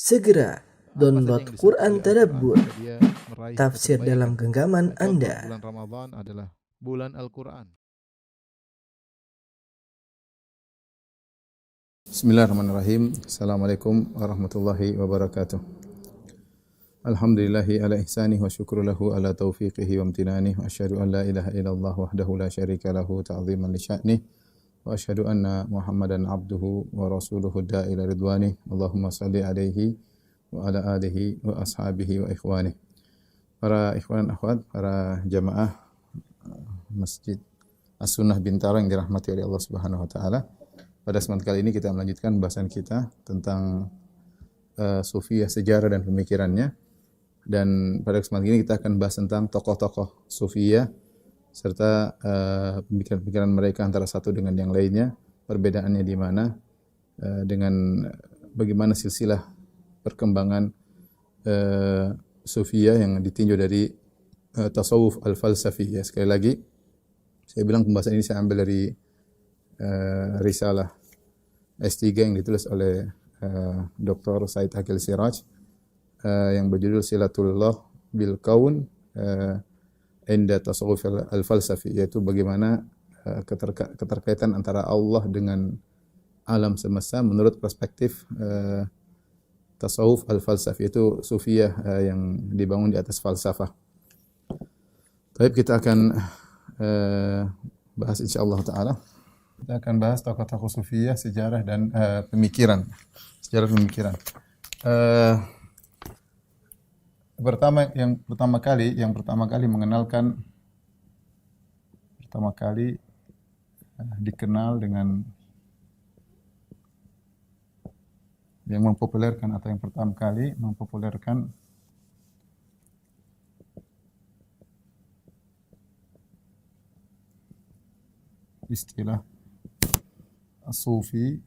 Segera download yang Quran disebut oleh Tadabbur, Al-Quran, dia meraih tafsir kebaikan. dalam genggaman Contoh, Anda. bulan Ramadan adalah bulan Al-Quran. Bismillahirrahmanirrahim. Assalamualaikum warahmatullahi wabarakatuh. Alhamdulillahi ala ihsanih wa syukru lahu ala taufiqihi wa amtinanih wa asyhadu an la ilaha illallah wahdahu la syarika lahu ta'ziman li sya'nih wa asyhadu anna Muhammadan abduhu wa rasuluhu da'ila ridwanih. Allahumma salli alaihi wa ala alihi wa ashabihi wa ikhwanih. Para ikhwan akhwat, para jamaah Masjid As-Sunnah Bintaro yang dirahmati oleh Allah Subhanahu wa taala. Pada kesempatan kali ini kita melanjutkan bahasan kita tentang Sufiyah, sejarah dan pemikirannya. Dan pada kesempatan ini kita akan bahas tentang tokoh-tokoh Sufiyah serta pemikiran-pemikiran mereka antara satu dengan yang lainnya, perbedaannya di mana, dengan bagaimana silsilah perkembangan Sufiyah yang ditinjau dari tasawuf al-falsafi. Ya, sekali lagi saya bilang pembahasan ini saya ambil dari risalah S3 yang ditulis oleh Dr. Said Aqil Siraj yang berjudul Silatullah bil Kaun inda Tasawuf al-Falsafi, yaitu bagaimana keterkaitan antara Allah dengan alam semesta menurut perspektif tasawuf al-falsafi, yaitu sufiyah yang dibangun di atas falsafah. Baik, kita akan bahas insyaallah taala. Kita akan bahas tokoh-tokoh sufiyah, sejarah dan pemikiran. Sejarah pemikiran. Yang pertama kali mengenalkan dikenal dengan yang mempopulerkan atau yang pertama kali mempopulerkan istilah Sufi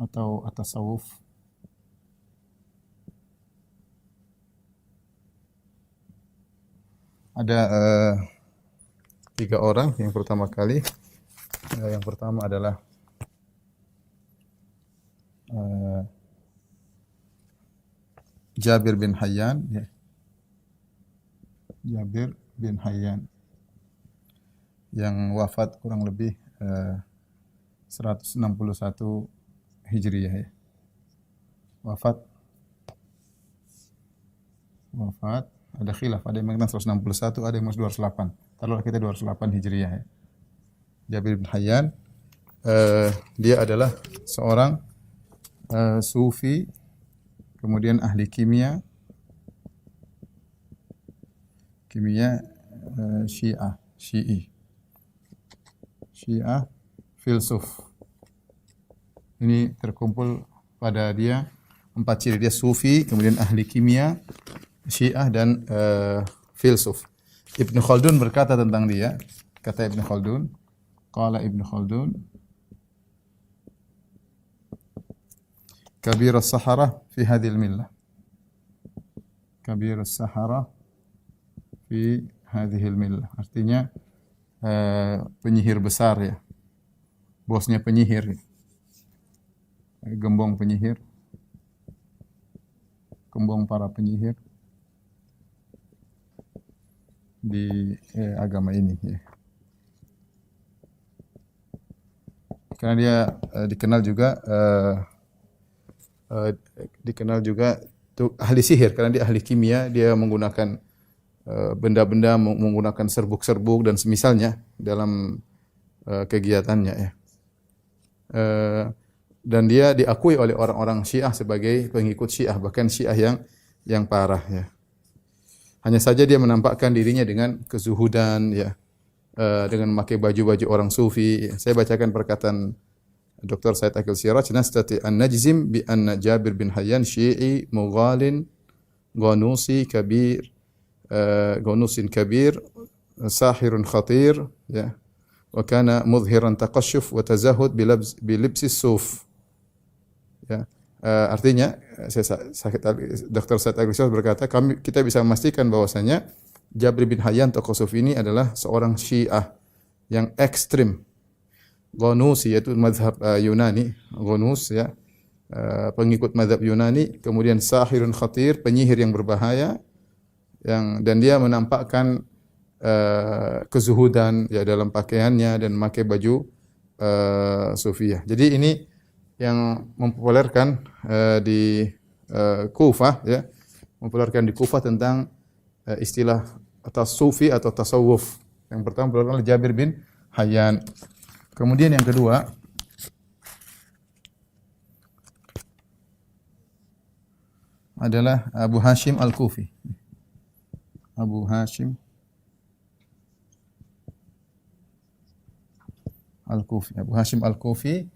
atau at-tasawuf ada 3 orang. Yang pertama adalah Jabir bin Hayyan, ya. Jabir bin Hayyan yang wafat kurang lebih 161 Hijriyah, ya. Wafat ada khilaf, ada yang mengatakan 161, ada yang mengatakan 208. Taruhlah kita 208 Hijriyah, ya. Jabir bin Hayyan dia adalah seorang sufi, kemudian ahli kimia Syiah, filsuf. Ini terkumpul pada dia 4 ciri. Dia sufi, kemudian ahli kimia, Syiah dan filsuf. Ibnu Khaldun berkata tentang dia, kata Ibnu Khaldun, qala Ibnu Khaldun, kabirus sahara fi hadhil millah. Kabirus sahara fi hadhil millah. Artinya penyihir besar, ya. Bosnya penyihir. Gembong para penyihir di agama ini, ya. Karena dia dikenal juga ahli sihir, karena dia ahli kimia. Dia menggunakan benda-benda, menggunakan serbuk-serbuk dan semisalnya dalam kegiatannya, ya. Dan dia diakui oleh orang-orang Syiah sebagai pengikut Syiah, bahkan Syiah yang parah, ya. Hanya saja dia menampakkan dirinya dengan kezuhudan, ya, dengan memakai baju-baju orang sufi. Saya bacakan perkataan Dr. Said Aqil Siraj, nastati an najzim bi anna Jabir bin Hayyan Syi'i mughalin ghanusin kabir sahirun khatir, ya, wa kana mudhiran taqashshuf wa tazahhud bi libsis suf, ya. Artinya Dr. Said Aqil Siraj berkata, kita bisa memastikan bahwasanya Jabir bin Hayyan, tokoh sufi ini adalah seorang Syiah yang ekstrim. Ghanus, yaitu mazhab Yunani, Ghanus, ya. pengikut mazhab Yunani, kemudian sahirun khatir, penyihir yang berbahaya, dan dia menampakkan kezuhudan ya dalam pakaiannya dan memakai baju sufiyah. Jadi ini yang mempopulerkan di Kufah ya, mempopulerkan di Kufah tentang istilah sufi atau tasawuf. Yang pertama dipopulerkan oleh Jabir bin Hayyan. Kemudian yang kedua adalah Abu Hashim Al-Kufi. Abu Hashim Al-Kufi. Abu Hashim Al-Kufi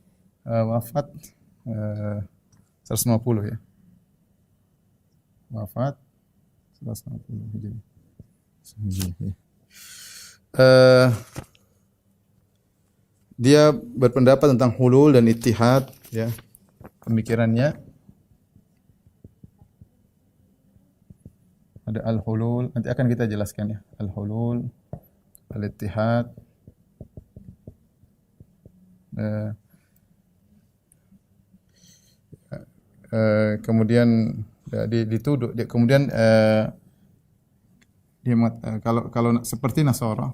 wafat 150 ya. Wafat 150 Hijri. Dia berpendapat tentang hulul dan ittihad ya. Pemikirannya ada al-hulul, nanti akan kita jelaskan ya. Al-hulul, al-ittihad, kemudian dituduh, kemudian dia kalau seperti Nasara,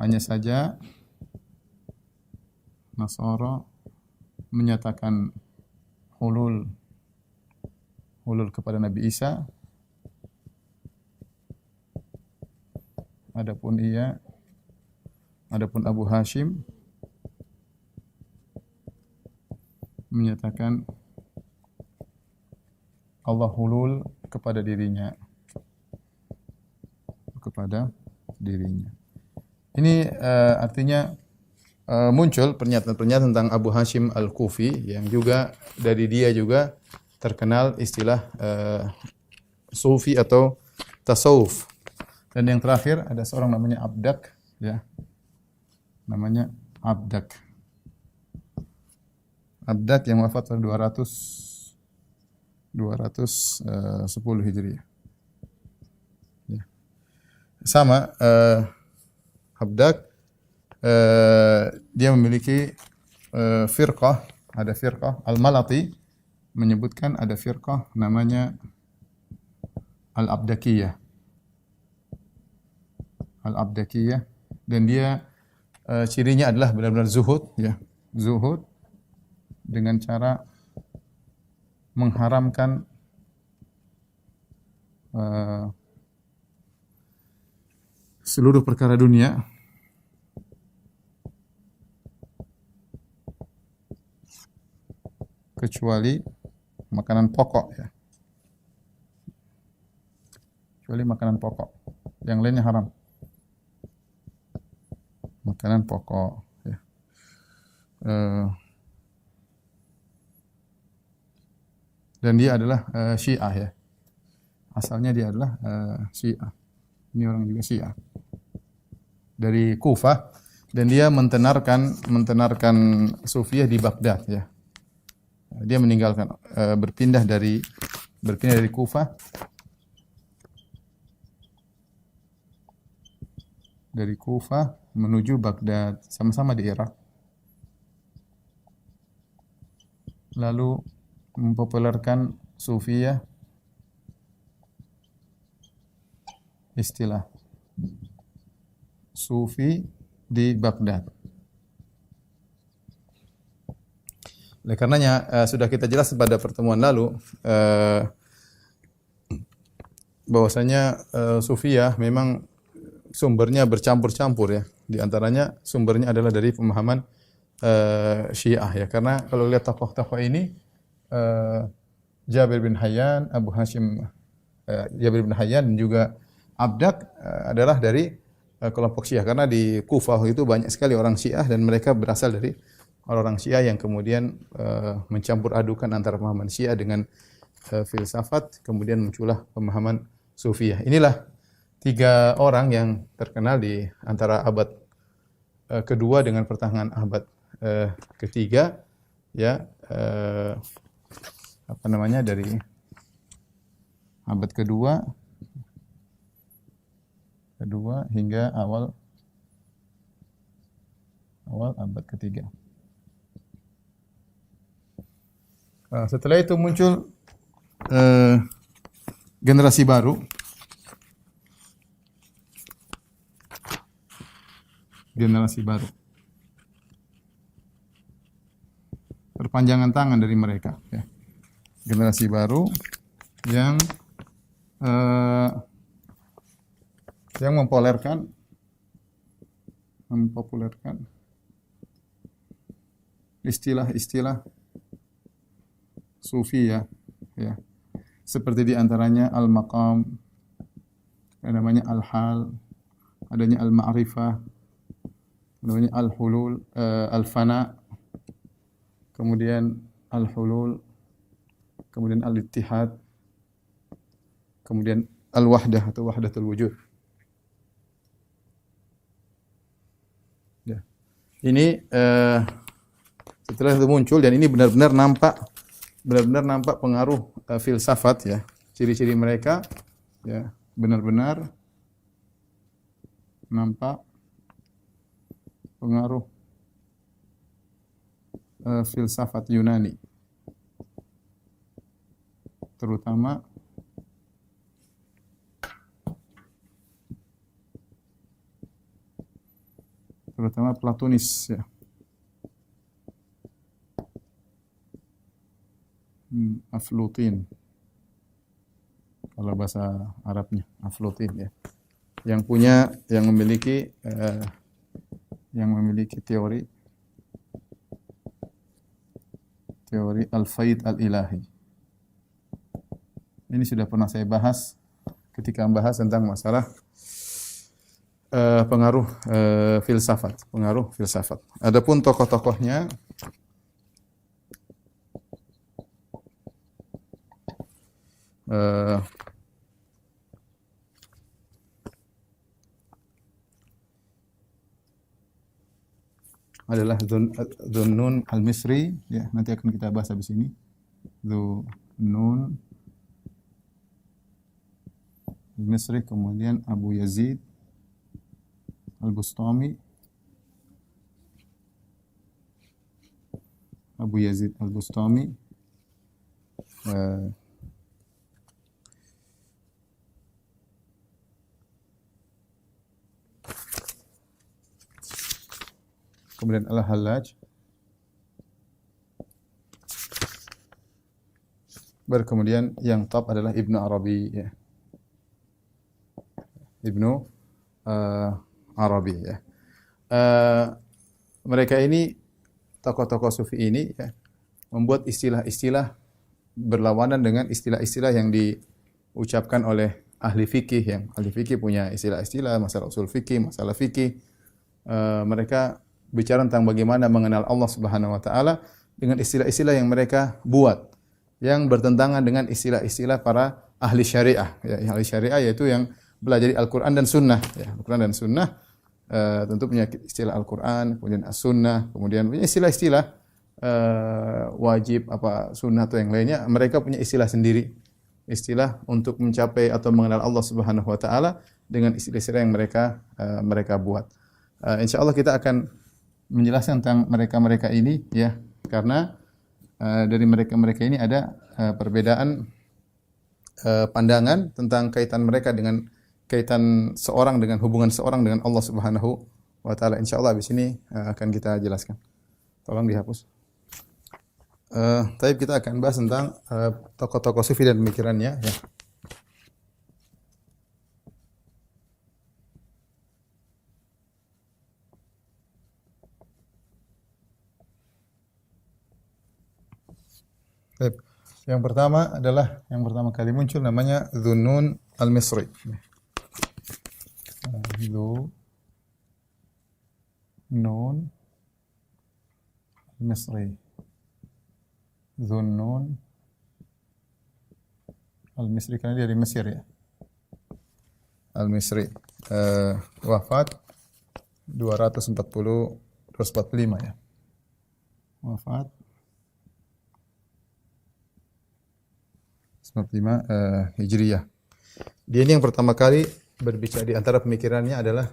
hanya saja Nasara menyatakan hulul kepada Nabi Isa. Adapun Abu Hashim menyatakan Allah hulul kepada dirinya. Ini artinya muncul pernyataan-pernyataan tentang Abu Hashim Al-Kufi yang juga dari dia juga terkenal istilah sufi atau tasawuf. Dan yang terakhir ada seorang namanya Abdak ya. Namanya Abdak yang wafat pada 210 Hijriah. Ya. Sama Abdak dia memiliki firqah, ada firqah Al-Malati menyebutkan ada firqah namanya Al-Abdakiyah. Dan dia cirinya adalah benar-benar zuhud ya. Zuhud dengan cara mengharamkan seluruh perkara dunia kecuali makanan pokok ya. Kecuali makanan pokok. Yang lainnya haram. Makanan pokok ya. Dan dia adalah Syiah ya. Asalnya dia adalah Syiah. Ini orang juga Syiah. Dari Kufah, dan dia mentenarkan Sufiyah di Baghdad ya. Dia meninggalkan berpindah dari Kufah menuju Baghdad, sama-sama di Irak. Lalu mempopulerkan Sufiyah, istilah Sufi di Baghdad. Oleh karenanya sudah kita jelas pada pertemuan lalu bahwasanya Sufiyah memang sumbernya bercampur-campur ya. Di antaranya sumbernya adalah dari pemahaman Syiah ya. Karena kalau lihat tokoh-tokoh ini Jabir bin Hayyan, Abu Hashim Jabir bin Hayyan dan juga Abdak adalah dari kelompok Syiah. Karena di Kufah itu banyak sekali orang Syiah dan mereka berasal dari orang-orang Syiah yang kemudian mencampur adukan antara pemahaman Syiah dengan filsafat, kemudian muncullah pemahaman Sufiyah. Inilah 3 orang yang terkenal di antara abad kedua dengan pertengahan abad ketiga ya, dari abad kedua hingga awal abad ketiga. Setelah itu muncul generasi baru. Generasi baru. Perpanjangan tangan dari mereka. Ya. Generasi baru yang mempopulerkan istilah-istilah sufi ya. Seperti di antaranya al-maqam, namanya al-hal, adanya al-ma'rifah, namanya al-hulul, al-fana, kemudian al-hulul, kemudian al-ittihad, kemudian al-wahdah atau wahdatul wujud. Ya. Ini setelah itu muncul dan ini benar-benar nampak pengaruh filsafat ya. Ciri-ciri mereka ya benar-benar nampak pengaruh filsafat Yunani. Terutama Platonis ya. Aflutin. Kalau bahasa Arabnya Aflutin ya. Yang memiliki teori al-faid al-ilahi. Ini sudah pernah saya bahas ketika membahas tentang masalah pengaruh filsafat. Adapun tokoh-tokohnya adalah Dhunnun al-Misri ya, nanti akan kita bahas habis ini. Dhunnun al-Misri, kemudian Abu Yazid al-Bustami, kemudian Al-Hallaj, kemudian yang top adalah Ibnu Arabi ya. Arabi ya. Mereka ini tokoh-tokoh sufi ini ya, membuat istilah-istilah berlawanan dengan istilah-istilah yang diucapkan oleh ahli fikih. Yang ahli fikih punya istilah-istilah masalah usul fikih, masalah fikih. Mereka bicara tentang bagaimana mengenal Allah Subhanahu wa taala dengan istilah-istilah yang mereka buat yang bertentangan dengan istilah-istilah para ahli syariah ya. Ahli syariah yaitu yang belajar Al-Qur'an dan Sunnah ya. Al-Qur'an dan Sunnah tentu punya istilah Al-Qur'an, kemudian As-Sunnah, kemudian punya istilah-istilah wajib apa sunnah atau yang lainnya. Mereka punya istilah sendiri, istilah untuk mencapai atau mengenal Allah Subhanahu wa taala dengan istilah-istilah yang mereka buat. Insyaallah kita akan menjelaskan tentang mereka-mereka ini ya, karena dari mereka-mereka ini ada perbedaan pandangan tentang kaitan mereka dengan kaitan seorang dengan hubungan seorang dengan Allah Subhanahu wa taala. Insyaallah habis ini akan kita jelaskan. Tolong dihapus. Tapi kita akan bahas tentang tokoh-tokoh sufi dan pemikirannya ya. Yang pertama kali muncul namanya Dhunnun al-Misri. Dhunnun al-Misri. Dhunnun al-Misri karena dia dari Mesir ya. Al-Misri. Wafat 245 ya. Wafat 95 Hijriyah. Dia ini yang pertama kali berbicara di antara pemikirannya adalah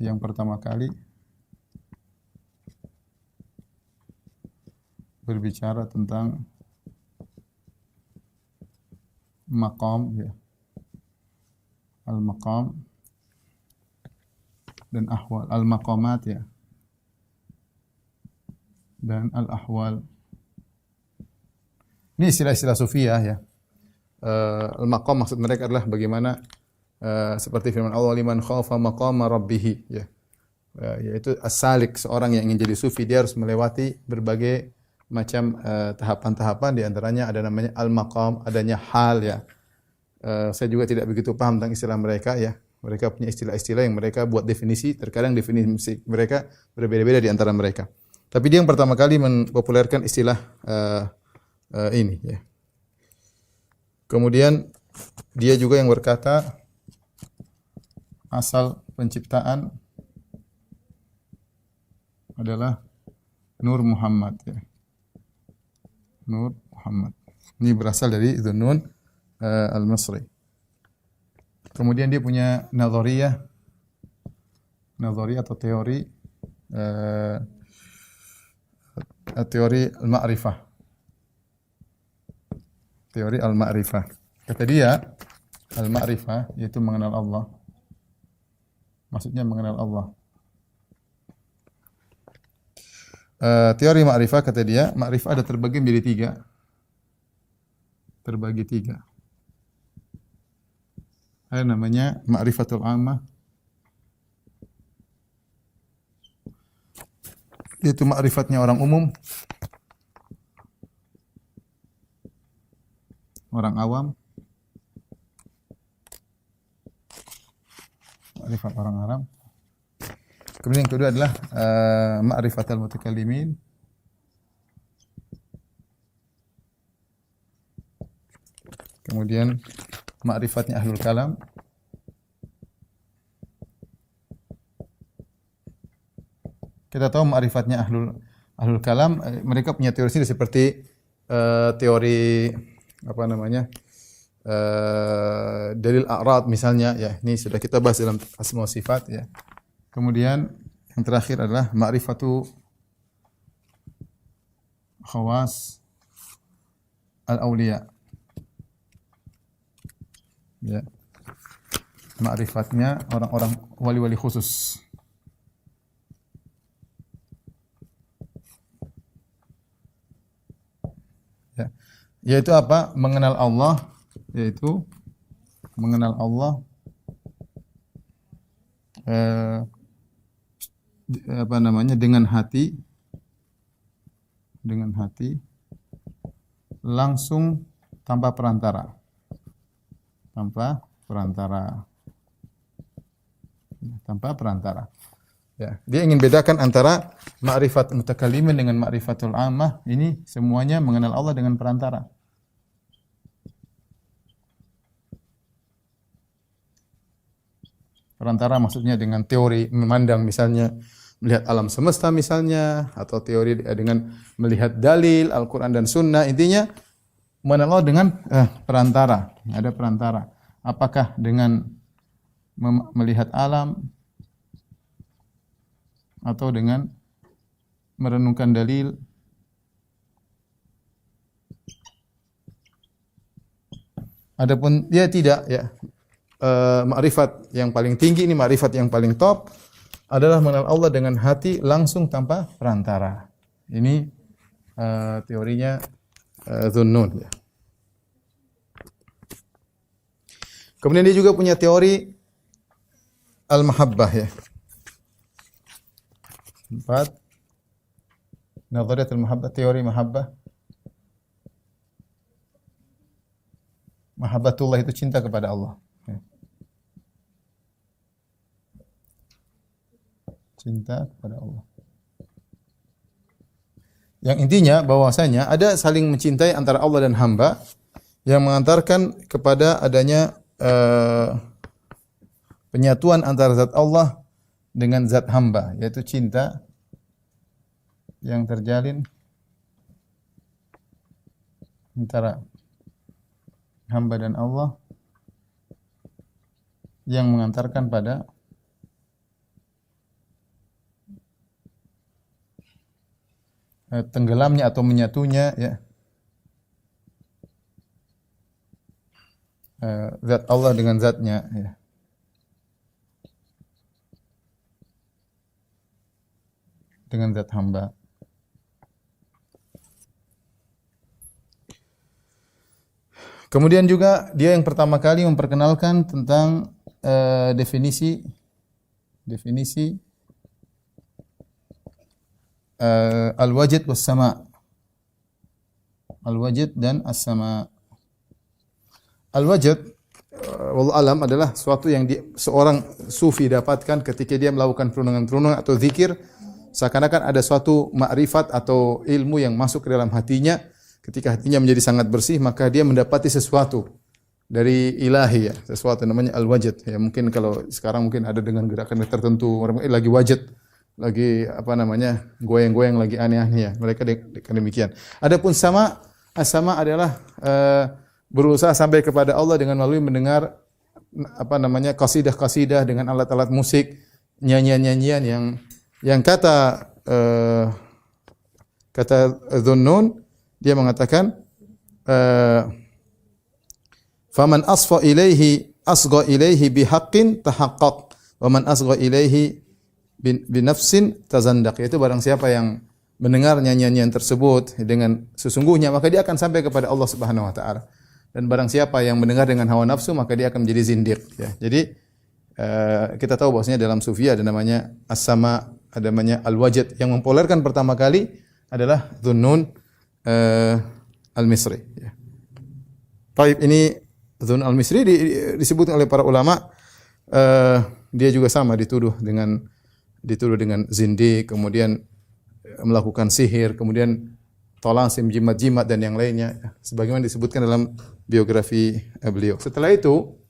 yang pertama kali berbicara tentang maqam, ya, al-maqam dan ahwal, al-maqamat, ya, dan al-ahwal. Ini istilah-istilah sufiyah, ya. Al-maqam maksud mereka adalah bagaimana seperti firman Allah, liman khafa maqama rabbih, ya. Yaitu as-salik, seorang yang ingin jadi sufi dia harus melewati berbagai macam tahapan-tahapan, di antaranya ada namanya al-maqam, adanya hal, ya. Saya juga tidak begitu paham tentang istilah mereka, ya. Mereka punya istilah-istilah yang mereka buat definisi, terkadang definisi mereka berbeda-beda di antara mereka. Tapi dia yang pertama kali mempopulerkan istilah ini, ya. Kemudian dia juga yang berkata asal penciptaan adalah Nur Muhammad, ya. Nur Muhammad. Ini berasal dari Dhunnun al-Masri. Kemudian dia punya nazariyah atau teori teori al-ma'rifah. Teori al-ma'rifah. Kata dia, al-ma'rifah yaitu mengenal Allah. Maksudnya mengenal Allah. Teori ma'rifah, kata dia, ma'rifah ada terbagi menjadi tiga. Terbagi tiga. Ada namanya ma'rifatul ammah. Yaitu ma'rifatnya orang umum. Orang awam. Ma'rifat orang Arab. Kemudian yang kedua adalah ma'rifatul mutakallimin. Kemudian ma'rifatnya ahlul kalam. Kita tahu ma'rifatnya ahlul kalam, mereka punya teori sendiri seperti teori apa namanya? Dalil a'rad misalnya, ya. Ini sudah kita bahas dalam asma wa sifat, ya. Kemudian yang terakhir adalah ma'rifatu khawas al-awliya. Ya. Ma'rifatnya orang-orang wali-wali khusus. Ya. Yaitu apa? Mengenal Allah, yaitu mengenal Allah apa namanya, dengan hati langsung tanpa perantara. Tanpa perantara. Ya, dia ingin bedakan antara ma'rifat mutakallimin dengan ma'rifatul ammah. Ini semuanya mengenal Allah dengan perantara. Perantara maksudnya dengan teori memandang, misalnya melihat alam semesta misalnya, atau teori dengan melihat dalil Al-Quran dan Sunnah. Intinya mengenal Allah dengan perantara. Ada perantara. Apakah dengan melihat alam atau dengan merenungkan dalil. Adapun dia tidak, ya. Ma'rifat yang paling tinggi ini, ma'rifat yang paling top adalah mengenal Allah dengan hati langsung tanpa perantara. Ini teorinya Dhunnun, ya. Kemudian dia juga punya teori al-mahabbah, ya. 4. Nazariyat al-mahabbah, teori mahabbah. Mahabbatullah itu cinta kepada Allah. Ya. Cinta kepada Allah. Yang intinya bahwasanya ada saling mencintai antara Allah dan hamba yang mengantarkan kepada adanya penyatuan antara zat Allah dengan zat hamba, yaitu cinta yang terjalin antara hamba dan Allah yang mengantarkan pada tenggelamnya atau menyatunya ya zat Allah dengan zatnya ya. Dengan zat hamba. Kemudian juga dia yang pertama kali memperkenalkan tentang definisi al-wajid was sama. Al-wajid dan as-sama. Al-wajid wallahu alam adalah suatu yang seorang sufi dapatkan ketika dia melakukan perundungan-perundungan atau zikir, seakan-akan ada suatu makrifat atau ilmu yang masuk ke dalam hatinya. Ketika hatinya menjadi sangat bersih, maka dia mendapati sesuatu dari ilahi ya, sesuatu namanya al-wajid. Ya mungkin kalau sekarang mungkin ada dengan gerakan tertentu, orang lagi wajid, lagi apa namanya, goyang-goyang lagi aneh-aneh ya. Mereka demikian. Adapun sama, as-sama adalah berusaha sampai kepada Allah dengan melalui mendengar apa namanya qasidah-qasidah dengan alat-alat musik, nyanyian-nyanyian yang kata Dhunnun dia mengatakan faman asgha ilaihi bihaqqin tahaqqaq wa man asgha ilaihi binafsin tazandaq. Yaitu barang siapa yang mendengar nyanyian tersebut dengan sesungguhnya maka dia akan sampai kepada Allah Subhanahu wa taala. Dan barang siapa yang mendengar dengan hawa nafsu maka dia akan menjadi zindiq ya. Jadi kita tahu bahwasanya dalam sufi ada namanya as-sama, ada namanya al-wajid. Yang mempopulerkan pertama kali adalah Dhunnun al-Misri ya. Taib ini Dhunnun al-Misri disebut oleh para ulama dia juga sama dituduh dengan zindiq, kemudian melakukan sihir, kemudian talasim, jimat-jimat dan yang lainnya sebagaimana disebutkan dalam biografi beliau. Setelah itu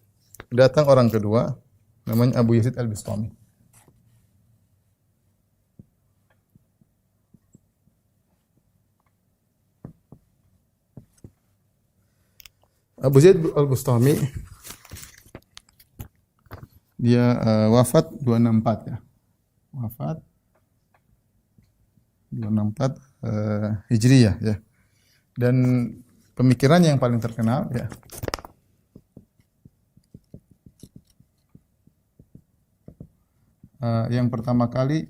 datang orang kedua namanya Abu Yazid al-Bistami. Abu Yazid al-Bistami dia wafat 264 ya. Wafat 264 Hijriyah ya. Dan pemikirannya yang paling terkenal ya yang pertama kali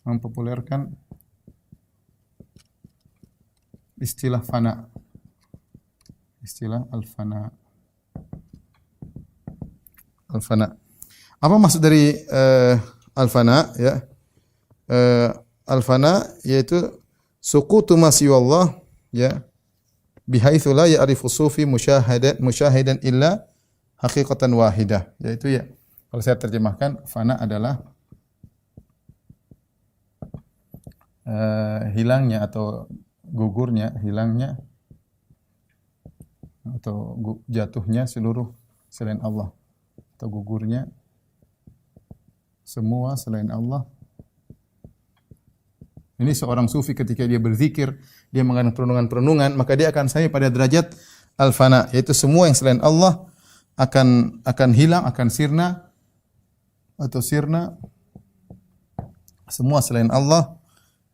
mempopulerkan istilah fana. Istilah al-fana. Al-fana. Apa maksud dari al-fana ya? Al-fana yaitu suqutu ma siwallah ya bihaitsu la ya'rifu sufi musyahidan illa haqiqatan wahidah. Yaitu ya kalau saya terjemahkan fana adalah hilangnya atau gugurnya, hilangnya atau jatuhnya seluruh selain Allah atau gugurnya semua selain Allah. Ini seorang sufi ketika dia berzikir, dia mengadakan perundungan-perundungan, maka dia akan sampai pada derajat al-fana, yaitu semua yang selain Allah akan hilang, akan sirna atau sirna semua selain Allah,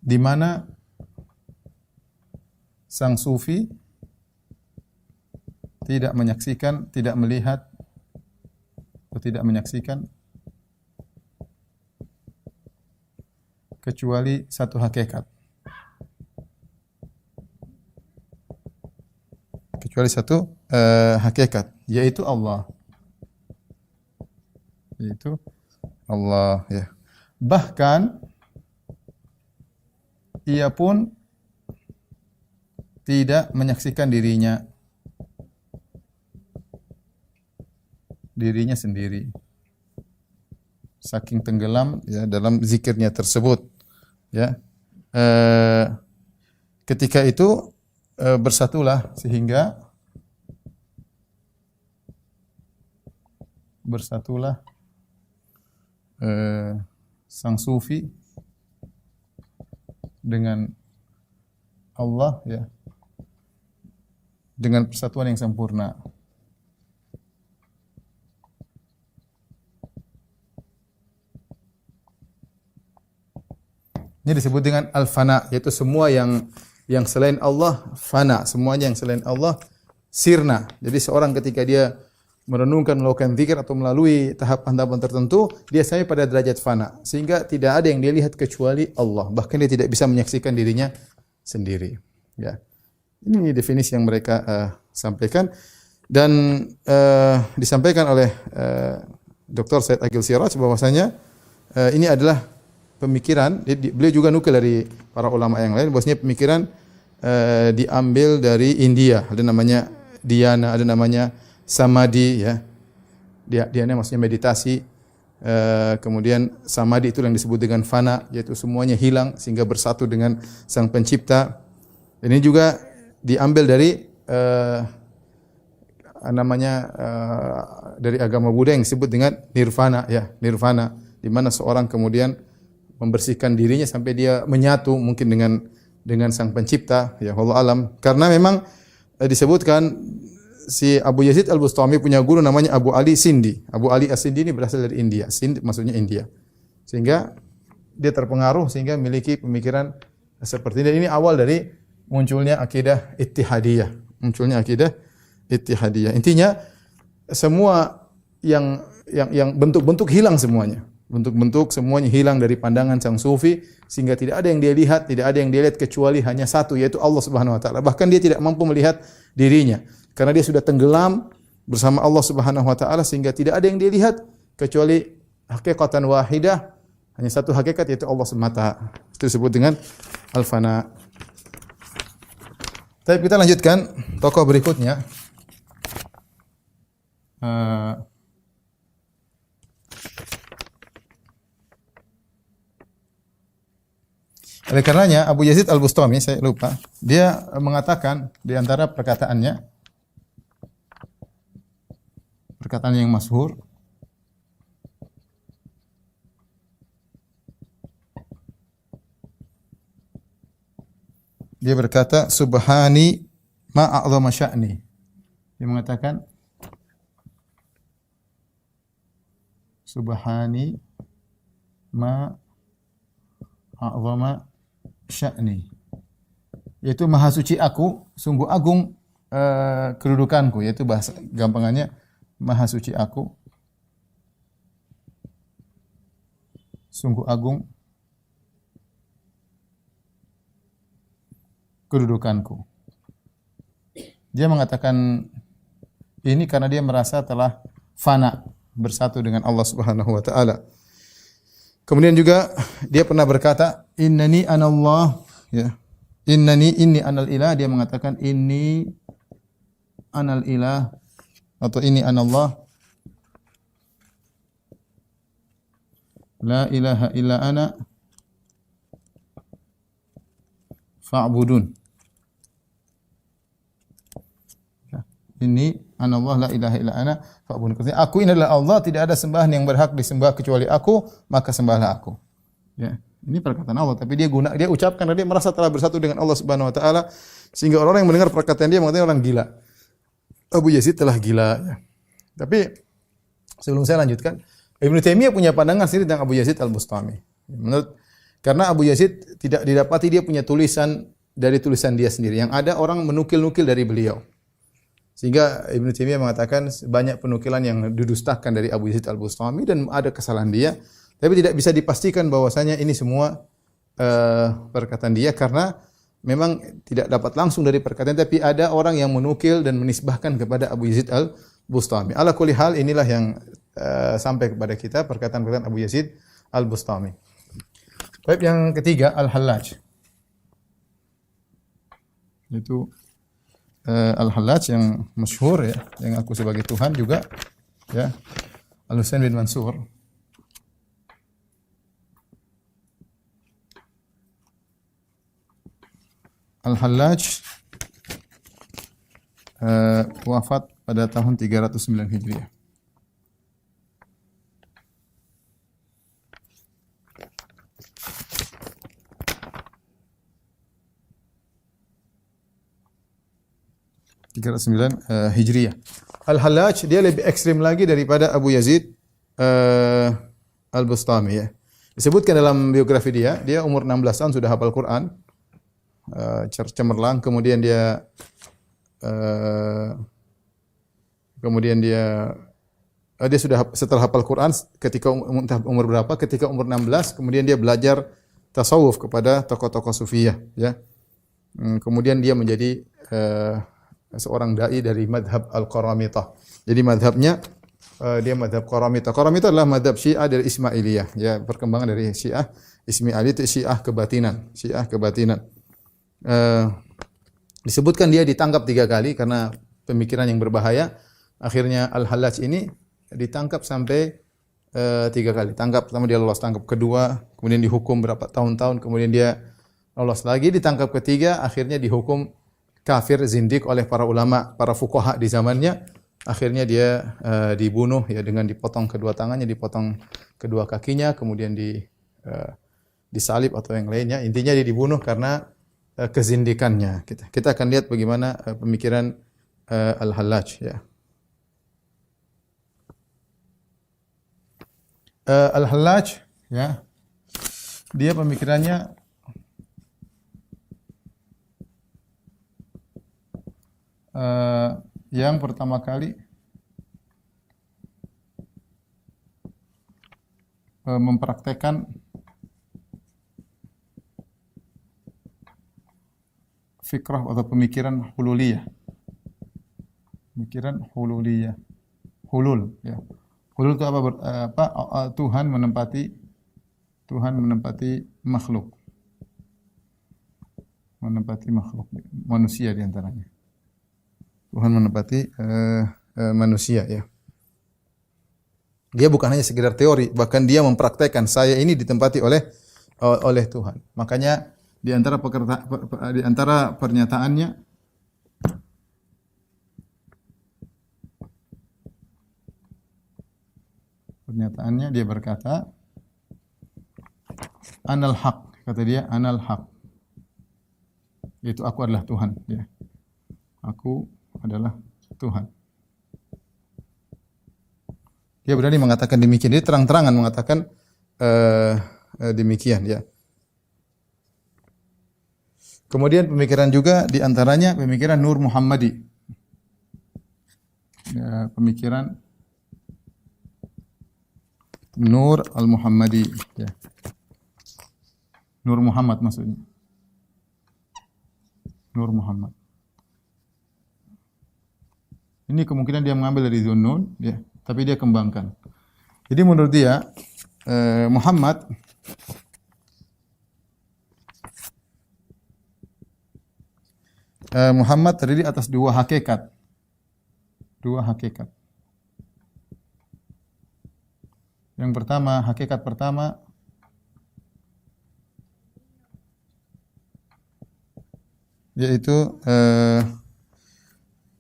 di mana sang sufi tidak menyaksikan, tidak melihat atau tidak menyaksikan kecuali satu hakikat. Kecuali satu hakikat, yaitu Allah. Yaitu Allah ya. Bahkan ia pun tidak menyaksikan dirinya sendiri. Saking tenggelam ya dalam zikirnya tersebut. Ya, ketika itu bersatulah sehingga sang sufi dengan Allah ya, dengan persatuan yang sempurna. Ini disebut dengan al-fana, yaitu semua yang selain Allah fana, semuanya yang selain Allah sirna. Jadi seorang ketika dia merenungkan, melakukan zikir atau melalui tahapan-tahapan tertentu, dia sampai pada derajat fana, sehingga tidak ada yang dia lihat kecuali Allah. Bahkan dia tidak bisa menyaksikan dirinya sendiri. Ya. Ini definisi yang mereka sampaikan dan disampaikan oleh Dr. Said Aqil Siraj bahwasanya ini adalah pemikiran, beliau juga nukil dari para ulama yang lain, bahwasanya pemikiran diambil dari India. Ada namanya dhyana, ada namanya samadhi, ya. Dhyana maksudnya meditasi. Kemudian samadhi itu yang disebut dengan fana, yaitu semuanya hilang sehingga bersatu dengan Sang Pencipta. Ini juga diambil dari dari agama Buddha yang disebut dengan nirvana, ya, nirvana, di mana seorang kemudian membersihkan dirinya sampai dia menyatu mungkin dengan Sang Pencipta, ya, wallahu alam. Karena memang disebutkan si Abu Yazid Al-Bustami punya guru namanya Abu Ali Sindi. Abu Ali As-Sindi ini berasal dari India. Sindi maksudnya India. Sehingga dia terpengaruh sehingga memiliki pemikiran seperti ini. Ini awal dari munculnya akidah Ittihadiyah. Intinya semua yang bentuk-bentuk hilang semuanya. Bentuk-bentuk semuanya hilang dari pandangan sang sufi sehingga tidak ada yang dia lihat, tidak ada yang dia lihat kecuali hanya satu, yaitu Allah Subhanahu wa taala. Bahkan dia tidak mampu melihat dirinya karena dia sudah tenggelam bersama Allah Subhanahu wa taala sehingga tidak ada yang dia lihat kecuali hakikatan wahidah, hanya satu hakikat yaitu Allah semata. Itu disebut dengan al-fana. Tapi kita lanjutkan tokoh berikutnya. Oleh karenanya Abu Yazid Al-Bustami, saya lupa, dia mengatakan di antara perkataan yang masyhur, dia berkata, subhani ma a'zama sya'ni. Dia mengatakan subhani ma a'zama sya'ni, yaitu maha suci aku, sungguh agung kedudukanku, yaitu bahasa gampangannya maha suci aku, sungguh agung kedudukanku. Dia mengatakan ini karena dia merasa telah fana, bersatu dengan Allah Subhanahu wa taala. Kemudian juga dia pernah berkata, innani anallah, ya. Inni anal ilah, dia mengatakan inni anal ilah atau inni anallah la ilaha illa ana fa'budun. Inni anallah la ilaha illa ana fa'budun. Aku ini adalah Allah, tidak ada sembahan yang berhak disembah kecuali aku, maka sembahlah aku. Ya, ini perkataan Allah, tapi dia ucapkan karena dia merasa telah bersatu dengan Allah Subhanahu wa taala sehingga orang yang mendengar perkataan dia mengatakan orang gila. Abu Yazid telah gila, ya. Tapi sebelum saya lanjutkan, Ibnu Taimiyah punya pandangan sendiri tentang Abu Yazid Al-Bustami. Karena Abu Yazid tidak didapati dia punya tulisan dari tulisan dia sendiri. Yang ada orang menukil-nukil dari beliau. Sehingga Ibnu Taimiyah mengatakan banyak penukilan yang didustakan dari Abu Yazid Al-Bustami dan ada kesalahan dia. Tapi tidak bisa dipastikan bahwasanya ini semua perkataan dia karena memang tidak dapat langsung dari perkataan, tapi ada orang yang menukil dan menisbahkan kepada Abu Yazid Al-Bustami. Ala kulli hal, inilah yang sampai kepada kita perkataan-perkataan Abu Yazid Al-Bustami. Baik, yang ketiga Al-Hallaj. Itu Al-Hallaj yang masyhur, ya, yang aku sebagai Tuhan juga, ya. Al-Husain bin Mansur. Al-Hallaj wafat pada tahun 309 Hijriah. Hijriah. Al-Hallaj dia lebih ekstrim lagi daripada Abu Yazid Al-Bustami, ya. Disebutkan dalam biografi dia, dia umur 16 tahun sudah hafal Quran, cemerlang, eh, kemudian dia sudah setelah hafal Quran ketika umur berapa? Ketika umur 16, kemudian dia belajar tasawuf kepada tokoh-tokoh sufiyah, ya. Kemudian dia menjadi seorang dai dari madhab Al-Qaramitah. Jadi madhabnya dia madhab Qaramitah. Qaramitah adalah madhab Syiah dari Ismailiyah, ya, perkembangan dari Syiah Ismaili itu Syiah kebatinan, Syiah kebatinan. Disebutkan dia ditangkap 3 kali karena pemikiran yang berbahaya. Akhirnya Al-Hallaj ini ditangkap sampai 3 kali. Tangkap pertama dia lolos, tangkap kedua, kemudian dihukum berapa tahun-tahun, kemudian dia lolos lagi, ditangkap ketiga, akhirnya dihukum kafir zindik oleh para ulama, para fuqaha di zamannya. Akhirnya dia dibunuh, ya, dengan dipotong kedua tangannya, dipotong kedua kakinya, kemudian disalib atau yang lainnya. Intinya dia dibunuh karena kezindikannya. Kita akan lihat bagaimana pemikiran Al-Hallaj, ya. Al-Hallaj, ya, dia pemikirannya yang pertama kali mempraktekkan fikrah atau pemikiran hululiyah. Pemikiran hululiyah. Hulul, ya. Hulul itu apa? Tuhan menempati makhluk. Menempati makhluk, manusia di antaranya. Tuhan menempati manusia, ya. Dia bukan hanya sekedar teori, bahkan dia mempraktekkan saya ini ditempati oleh Tuhan. Makanya di antara pernyataannya dia berkata anal haq, kata dia anal haq, yaitu aku adalah Tuhan, ya. Aku adalah Tuhan. Dia berani mengatakan demikian. Dia terang-terangan mengatakan demikian, ya. Kemudian pemikiran juga di antaranya pemikiran Nur Muhammadi. Ya, pemikiran Nur Al-Muhammadi, ya. Nur Muhammad maksudnya. Nur Muhammad. Ini kemungkinan dia mengambil dari Zunnun, ya, tapi dia kembangkan. Jadi menurut dia Muhammad terdiri atas 2 hakikat. 2 hakikat. Yang pertama, hakikat pertama yaitu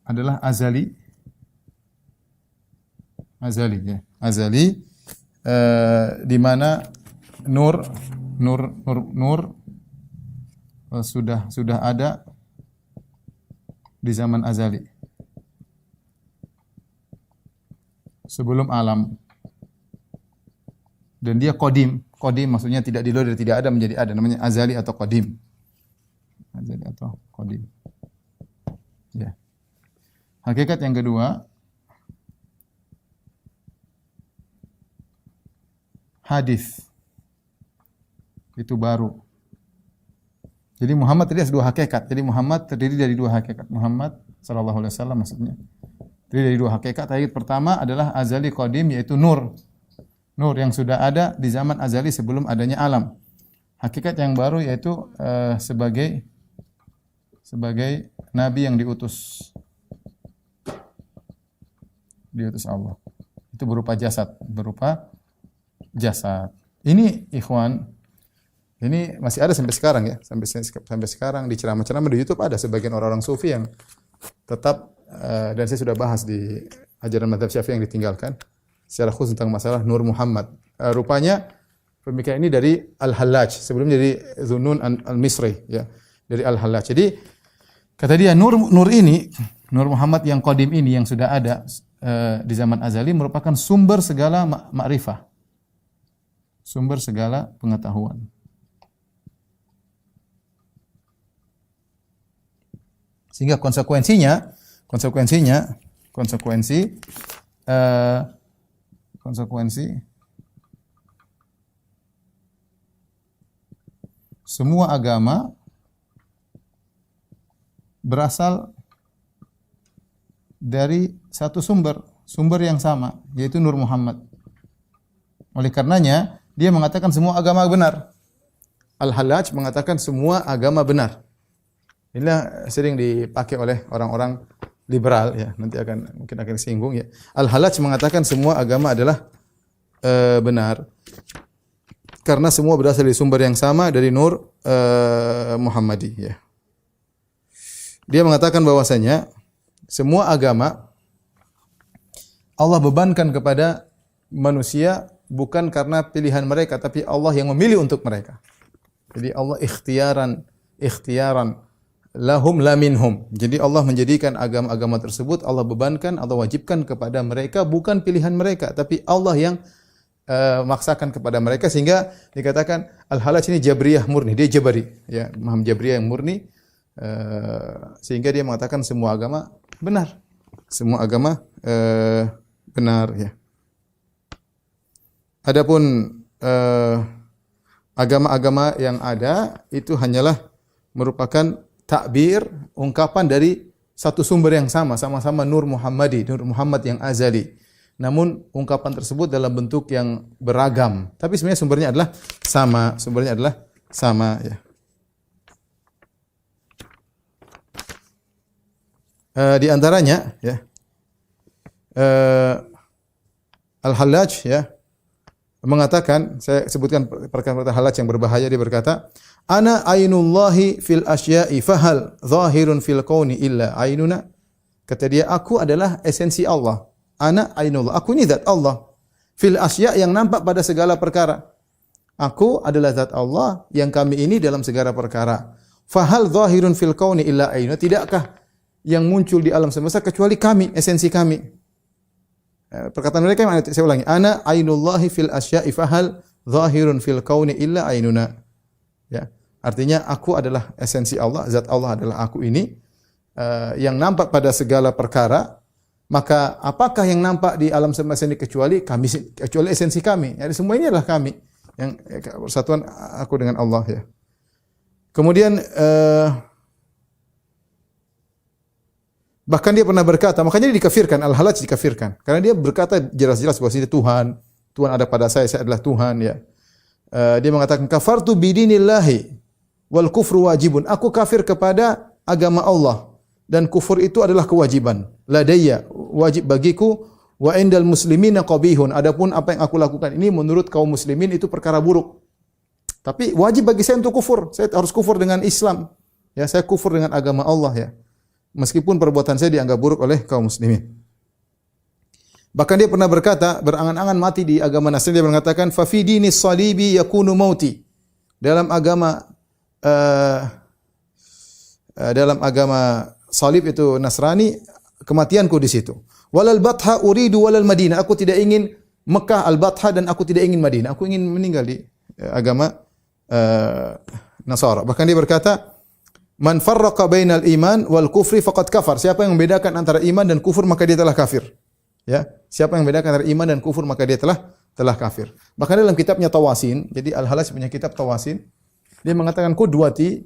adalah azali, ya. Azali, di mana nur sudah ada di zaman azali, sebelum alam. Dan dia qadim maksudnya tidak dulu dari tidak ada menjadi ada, namanya azali atau qadim. Azali atau qadim. Ya. Hakikat yang kedua, hadis. Itu baru. Jadi Muhammad terdiri dari 2 hakikat. Jadi Muhammad terdiri dari 2 hakikat. Muhammad sallallahu alaihi wasallam maksudnya terdiri dari 2 hakikat. Hakikat pertama adalah azali qadim, yaitu nur. Nur yang sudah ada di zaman azali sebelum adanya alam. Hakikat yang baru yaitu sebagai nabi yang diutus Allah. Itu berupa jasad. Ini ikhwan, ini masih ada sampai sekarang, ya. Sampai sekarang di ceramah-ceramah di YouTube ada sebagian orang-orang sufi yang tetap dan saya sudah bahas di ajaran mazhab Syafi'i yang ditinggalkan secara khusus tentang masalah Nur Muhammad. Rupanya pemikiran ini dari Al-Hallaj, sebelumnya dari Zunnun Al-Misri, ya, dari Al-Hallaj. Jadi kata dia Nur Muhammad yang qadim ini yang sudah ada di zaman azali merupakan sumber segala makrifah. sumber segala pengetahuan. Sehingga konsekuensi semua agama berasal dari satu sumber yang sama, yaitu Nur Muhammad. Oleh karenanya, dia mengatakan semua agama benar. Al-Hallaj mengatakan semua agama benar. Inilah sering dipakai oleh orang-orang liberal ya. Nanti mungkin akan disinggung ya. Al-Hallaj mengatakan semua agama adalah benar. Karena semua berasal dari sumber yang sama, dari Nur Muhammadi ya. Dia mengatakan bahwasanya semua agama Allah bebankan kepada manusia bukan karena pilihan mereka, tapi Allah yang memilih untuk mereka. Jadi Allah ikhtiaran lahum la minhum. Jadi Allah menjadikan agama-agama tersebut Allah bebankan, Allah wajibkan kepada mereka bukan pilihan mereka, tapi Allah yang maksakan kepada mereka, sehingga dikatakan Al-Hallaj ini Jabriyah murni, dia Jabari ya, paham Jabriyah yang murni, sehingga dia mengatakan semua agama benar. Semua agama benar ya. Adapun agama-agama yang ada itu hanyalah merupakan takbir, ungkapan dari satu sumber yang sama-sama Nur Muhammadi, Nur Muhammad yang azali. Namun ungkapan tersebut dalam bentuk yang beragam, tapi sebenarnya sumbernya adalah sama ya. Di antaranya ya, Al-Hallaj ya mengatakan, saya sebutkan perkataan Hallaj yang berbahaya, dia berkata, ana ainullahi fil asya'i fahal zahirun fil kauni illa ainuna. Kata dia, aku adalah esensi Allah. Ana ainullah, aku ini zat Allah. Fil asya' yang nampak pada segala perkara. Aku adalah zat Allah yang kami ini dalam segala perkara. Fahal zahirun fil kauni illa ainuna. Tidakkah yang muncul di alam semesta kecuali kami, esensi kami. Perkataan mereka yang saya ulangi. Ana ainullahi fil asya'i fahal zahirun fil kauni illa ainuna. Ya, artinya aku adalah esensi Allah, zat Allah adalah aku ini yang nampak pada segala perkara. Maka apakah yang nampak di alam semesta ini kecuali kami, kecuali esensi kami? Jadi semua ini adalah kami, yang persatuan aku dengan Allah ya. Kemudian bahkan dia pernah berkata, makanya dia dikafirkan, Al-Hallaj dikafirkan, karena dia berkata jelas-jelas bahwa ini Tuhan ada pada saya adalah Tuhan ya. Dia mengatakan kafartu bidinillahi wal kufru wajibun. Aku kafir kepada agama Allah dan kufur itu adalah kewajiban. Ladayya, wajib bagiku, wa indal muslimina qabihun. Adapun apa yang aku lakukan ini menurut kaum muslimin itu perkara buruk. Tapi wajib bagi saya untuk kufur. Saya harus kufur dengan Islam. Ya, saya kufur dengan agama Allah ya. Meskipun perbuatan saya dianggap buruk oleh kaum muslimin. Bahkan dia pernah berkata, berangan-angan mati di agama Nasrani, dia mengatakan fa fi dinis salibi yakunu mauti. Dalam agama salib itu Nasrani, kematianku di situ. Walal batha uridu walal Madinah. Aku tidak ingin Mekah al-Batha dan aku tidak ingin Madinah. Aku ingin meninggal di agama Nasara. Bahkan dia berkata, man farraqa bainal iman wal kufri faqad kafar. Siapa yang membedakan antara iman dan kufur maka dia telah kafir. Ya, siapa yang membedakan antara iman dan kufur maka dia telah kafir. Bahkan dalam kitabnya Tawasin, jadi Al-Hallaj punya kitab Tawasin, dia mengatakan qudwati,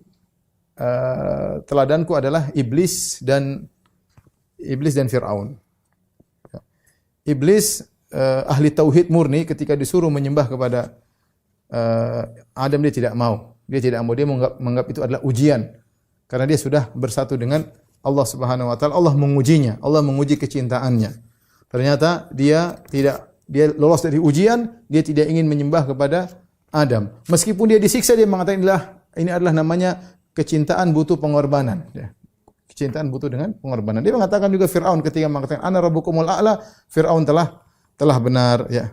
teladanku adalah iblis dan Fir'aun. Iblis ahli tauhid murni, ketika disuruh menyembah kepada Adam dia tidak mau. Dia menganggap itu adalah ujian. Karena dia sudah bersatu dengan Allah Subhanahu wa taala, Allah mengujinya, Allah menguji kecintaannya. Ternyata dia lolos dari ujian, dia tidak ingin menyembah kepada Adam. Meskipun dia disiksa, dia mengatakan ini adalah namanya kecintaan butuh pengorbanan. Ya. Kecintaan butuh dengan pengorbanan. Dia mengatakan juga Fir'aun ketika mengatakan ana rabbukumul a'la, Fir'aun telah benar. Ya.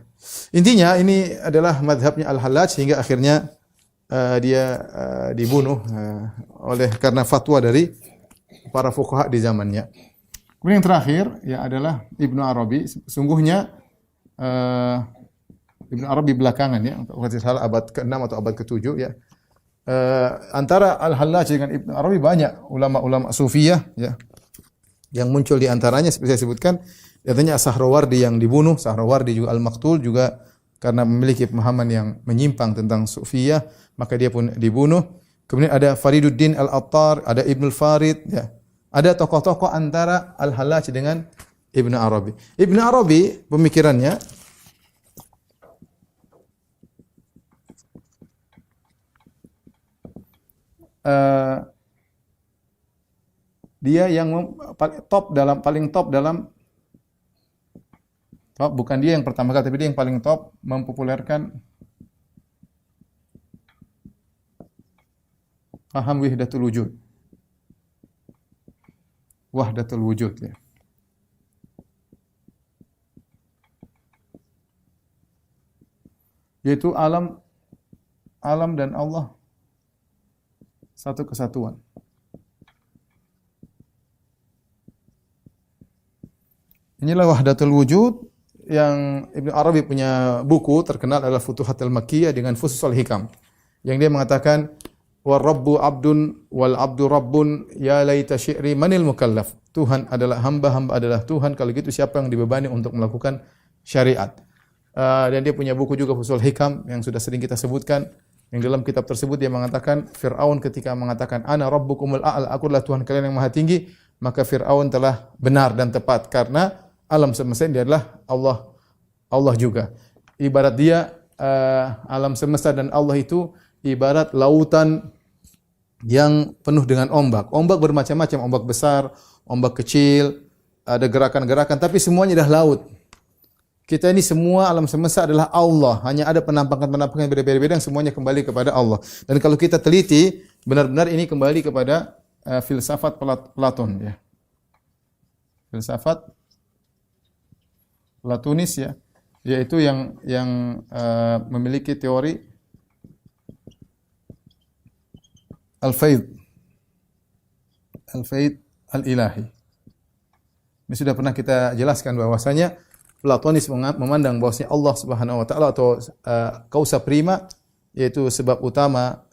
Intinya ini adalah madhabnya Al-Hallaj, sehingga akhirnya dia dibunuh karena fatwa dari para fuqaha di zamannya. Kemudian yang terakhir ya adalah Ibnu Arabi. Sungguhnya Ibnu Arabi belakangan ya, kalau tidak salah abad ke-6 atau abad ke-7 ya. Antara Al-Hallaj dengan Ibnu Arabi banyak ulama-ulama sufiyah ya. Yang muncul di antaranya seperti saya sebutkan, katanya Sahrawardi yang dibunuh, Sahrawardi juga Al-Maqtul juga karena memiliki pemahaman yang menyimpang tentang sufiyah, maka dia pun dibunuh. Kemudian ada Fariduddin Al-Attar, ada Ibnu Farid ya. Ada tokoh-tokoh antara Al-Hallaj dengan Ibnu Arabi. Ibnu Arabi pemikirannya dia yang paling top dalam bukan dia yang pertama kali, tapi dia yang paling top mempopulerkan paham wahdatul wujud. Wahdatul wujud ya. Yaitu alam dan Allah satu kesatuan. Inilah wahdatul wujud yang Ibnu Arabi punya buku terkenal adalah Futuhatul Makkiyah dengan Fususul Hikam. Yang dia mengatakan war rabbu abdun wal abdu rabbun ya laita syi'ri manil mukallaf. Tuhan adalah hamba, hamba adalah Tuhan. Kalau gitu siapa yang dibebani untuk melakukan syariat? Dan dia punya buku juga Fususul Hikam yang sudah sering kita sebutkan. Yang dalam kitab tersebut dia mengatakan Fir'aun ketika mengatakan ana rabbukumul a'la, aku adalah Tuhan kalian yang maha tinggi, maka Fir'aun telah benar dan tepat karena alam semesta ini adalah Allah juga. Ibarat dia alam semesta dan Allah itu ibarat lautan yang penuh dengan ombak. Ombak bermacam-macam, ombak besar, ombak kecil, ada gerakan-gerakan, tapi semuanya adalah laut. Kita ini semua alam semesta adalah Allah. Hanya ada penampakan-penampakan yang berbeda-beda yang semuanya kembali kepada Allah. Dan kalau kita teliti, benar-benar ini kembali kepada filsafat Platon ya. Filsafat Platonis ya, yaitu yang memiliki teori al-faid al-ilahi. Ini sudah pernah kita jelaskan bahwasanya Platonis memandang bahwasanya Allah Subhanahu wa taala atau causa prima yaitu sebab utama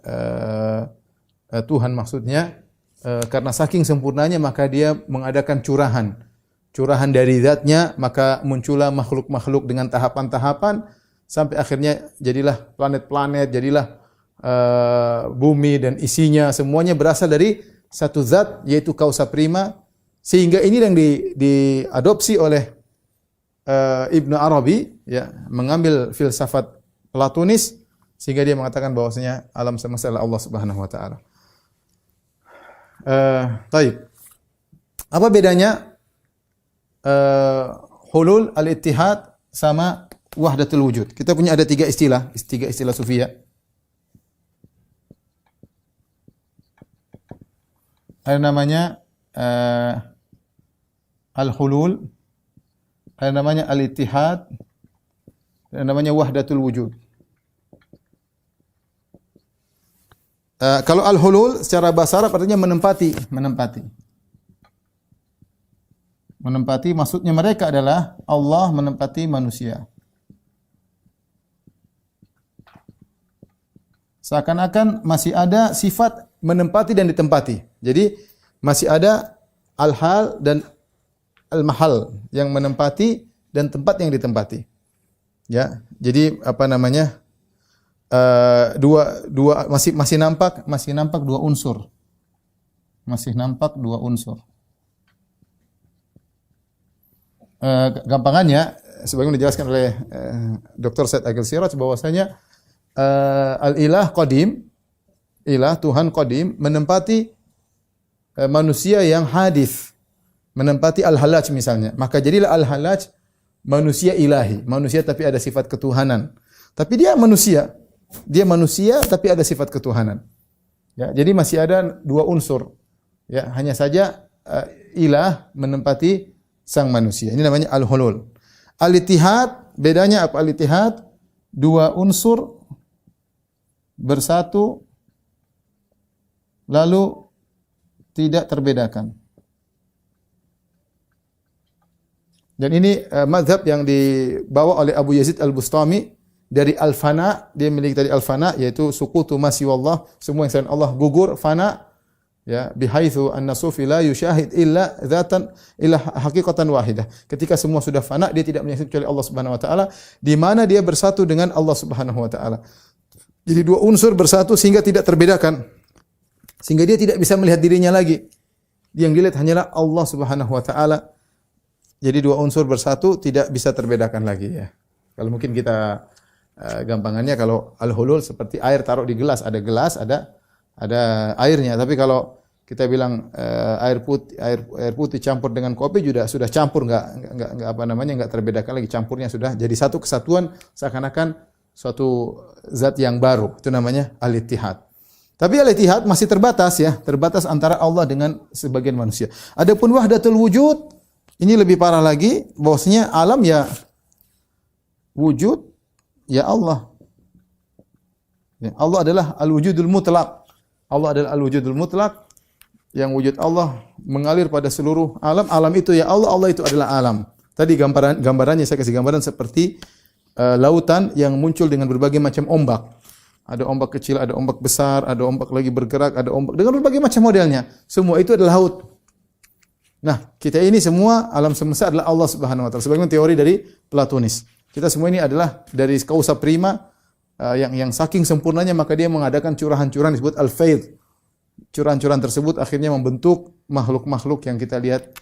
Tuhan maksudnya karena saking sempurnanya maka dia mengadakan curahan dari zatnya, maka muncullah makhluk-makhluk dengan tahapan-tahapan sampai akhirnya jadilah planet-planet, jadilah bumi dan isinya semuanya berasal dari satu zat yaitu causa prima, sehingga ini yang diadopsi oleh Ibnu Arabi ya, mengambil filsafat Platonis sehingga dia mengatakan bahwasanya alam semesta adalah Allah Subhanahu wa taala. Taib. Apa bedanya hulul al-ittihad sama wahdatul wujud? Kita punya ada tiga istilah sufiyah. Ada namanya al-hulul, ada namanya al-ittihad, ada namanya wahdatul wujud. Kalau al-hulul secara bahasa Arab artinya menempati. Menempati maksudnya mereka adalah Allah menempati manusia. Seakan-akan masih ada sifat menempati dan ditempati. Jadi masih ada al-hal dan al-mahal yang menempati dan tempat yang ditempati. Ya, jadi apa namanya? Masih nampak dua unsur. Masih nampak dua unsur. Gampangannya sebagaimana dijelaskan oleh Dr. Said Agil Siraj bahwasanya al-ilah qadim, ilah Tuhan qadim menempati manusia yang hadis, menempati al-halaj misalnya. Maka jadilah al-halaj manusia ilahi, manusia tapi ada sifat ketuhanan. Tapi dia manusia tapi ada sifat ketuhanan. Ya, jadi masih ada dua unsur. Ya, hanya saja ilah menempati sang manusia. Ini namanya al-hulul. Al-ittihad, bedanya apa al-ittihad? Dua unsur bersatu lalu tidak terbedakan. Dan ini mazhab yang dibawa oleh Abu Yazid Al-Bustami dari al-fana, dia memiliki tadi al-fana yaitu suqutu ma siwallah, semua yang selain Allah gugur, fana, ya, bihaitsu anna sufi la yusyahid illa dzatan illa haqiqatan wahidah. Ketika semua sudah fana, dia tidak menyaksikan kecuali Allah Subhanahu wa taala, di mana dia bersatu dengan Allah Subhanahu wa taala. Jadi dua unsur bersatu sehingga tidak terbedakan. Sehingga dia tidak bisa melihat dirinya lagi. Yang dilihat hanyalah Allah Subhanahu wa taala. Jadi dua unsur bersatu tidak bisa terbedakan lagi, ya. Kalau mungkin kita gampangannya kalau al-hulul seperti air taruh di gelas, ada airnya. Tapi kalau kita bilang air putih campur dengan kopi sudah campur, enggak terbedakan lagi, campurnya sudah jadi satu kesatuan, seakan-akan suatu zat yang baru. Itu namanya al-ittihad. Tapi al-ittihad masih terbatas, ya, terbatas antara Allah dengan sebagian manusia. Adapun wahdatul wujud ini lebih parah lagi, bahwasanya alam ya wujud, ya Allah. Ya, Allah adalah al-wujudul mutlaq. Allah adalah al-wujudul mutlaq, yang wujud Allah mengalir pada seluruh alam. Alam itu ya Allah, Allah itu adalah alam. Tadi gambarannya saya kasih gambaran seperti lautan yang muncul dengan berbagai macam ombak. Ada ombak kecil, ada ombak besar, ada ombak lagi bergerak, ada ombak dengan berbagai macam modelnya. Semua itu adalah laut. Nah, kita ini semua alam semesta adalah Allah Subhanahu wa taala. Sebagaimana teori dari Platonis. Kita semua ini adalah dari causa prima yang saking sempurnanya maka dia mengadakan curahan-curahan disebut al-faid. Curahan-curahan tersebut akhirnya membentuk makhluk-makhluk yang kita lihat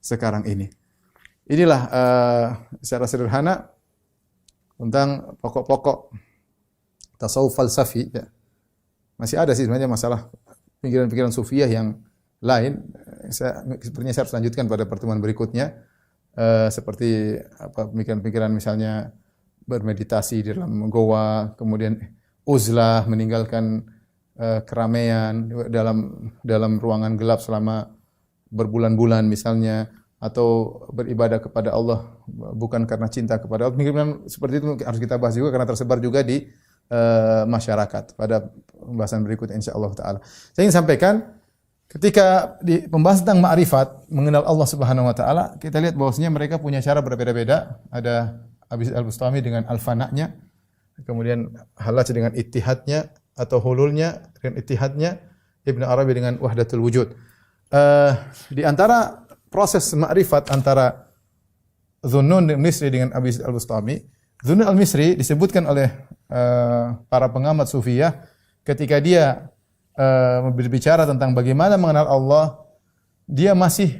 sekarang ini. Inilah secara sederhana tentang pokok-pokok tasawuf falsafi, ya. Masih ada sih sebenarnya masalah pikiran-pikiran sufiah yang lain. Sepertinya saya harus lanjutkan pada pertemuan berikutnya. Seperti pemikiran-pemikiran misalnya bermeditasi di dalam goa, kemudian uzlah, meninggalkan keramaian dalam ruangan gelap selama berbulan-bulan misalnya, atau beribadah kepada Allah bukan karena cinta kepada Allah. Pemikiran seperti itu harus kita bahas juga karena tersebar juga di masyarakat pada pembahasan berikutnya insyaallah taala. Saya ingin sampaikan ketika di pembahasan tentang ma'rifat, mengenal Allah Subhanahu wa taala, kita lihat bahwasanya mereka punya cara berbeda-beda. Ada Abi Al-Bustami dengan al-fana'nya, kemudian Hallaj dengan ittihadnya atau hululnya dengan ittihadnya, Ibnu Arabi dengan wahdatul wujud. Di antara proses ma'rifat antara Dhunnun al-Misri dengan Abi Al-Bustami, Dhunnun al-Misri disebutkan oleh para pengamat sufiyah ketika dia berbicara tentang bagaimana mengenal Allah, dia masih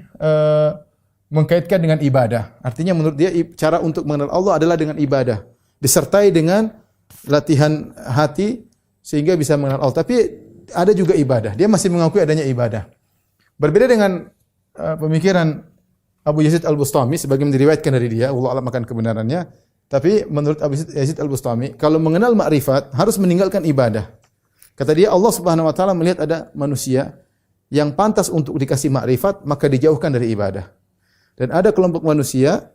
mengkaitkan dengan ibadah. Artinya menurut dia cara untuk mengenal Allah adalah dengan ibadah, disertai dengan latihan hati sehingga bisa mengenal Allah. Tapi ada juga ibadah. Dia masih mengakui adanya ibadah. Berbeda dengan pemikiran Abu Yazid Al-Bustami sebagaimana diriwayatkan dari dia, Allah alam akan kebenarannya. Tapi menurut Abu Yazid Al-Bustami, kalau mengenal ma'rifat harus meninggalkan ibadah. Kata dia, Allah Subhanahu wa taala melihat ada manusia yang pantas untuk dikasih ma'rifat, maka dijauhkan dari ibadah. Dan ada kelompok manusia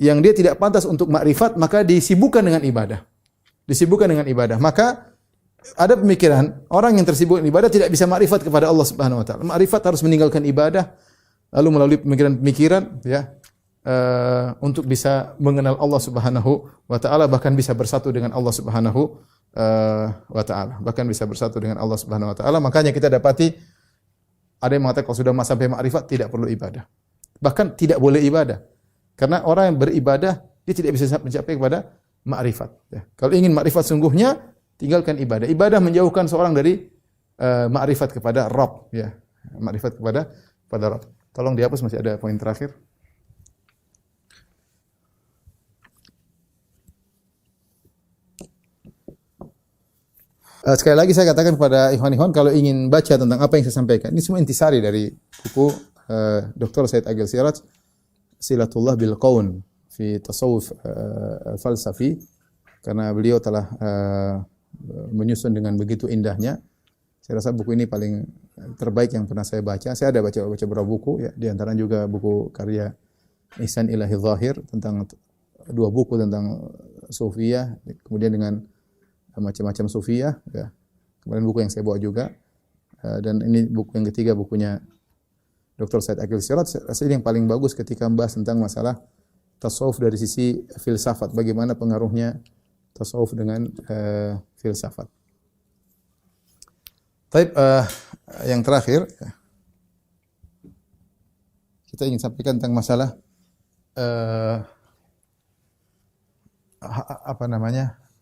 yang dia tidak pantas untuk ma'rifat, maka disibukkan dengan ibadah. Disibukkan dengan ibadah. Maka ada pemikiran orang yang tersibuk dengan ibadah tidak bisa ma'rifat kepada Allah Subhanahu wa taala. Ma'rifat harus meninggalkan ibadah lalu melalui pemikiran-pemikiran, ya, untuk bisa mengenal Allah Subhanahu wa taala, bahkan bisa bersatu dengan Allah Subhanahu wa taala. Bahkan bisa bersatu dengan Allah Subhanahu wa taala. Makanya kita dapati ada yang mengatakan kalau sudah sampai ma'rifat tidak perlu ibadah. Bahkan tidak boleh ibadah. Karena orang yang beribadah dia tidak bisa mencapai kepada ma'rifat, ya. Kalau ingin ma'rifat sungguhnya, tinggalkan ibadah. Ibadah menjauhkan seorang dari ma'rifat kepada Rabb, ya. Ma'rifat kepada Rabb. Tolong dihapus, masih ada poin terakhir. Sekali lagi saya katakan kepada ikhwan-ikhwan, kalau ingin baca tentang apa yang saya sampaikan, ini semua intisari dari buku Dr. Said Agil Siraj, Silatullah bil Qaun fi Tasawuf Falsafi, karena beliau telah menyusun dengan begitu indahnya. Saya rasa buku ini paling terbaik yang pernah saya baca. Saya ada baca beberapa buku, ya, di antara juga buku karya Ihsan Ilahi Zahir tentang 2 buku tentang Sufiyah, kemudian dengan macam-macam Sufiyah, ya. Kemudian buku yang saya bawa juga, dan ini buku yang ketiga, bukunya Dr. Said Agil Siraj. Rasanya yang paling bagus ketika membahas tentang masalah tasawuf dari sisi filsafat, bagaimana pengaruhnya tasawuf dengan filsafat. Taib, yang terakhir kita ingin sampaikan tentang masalah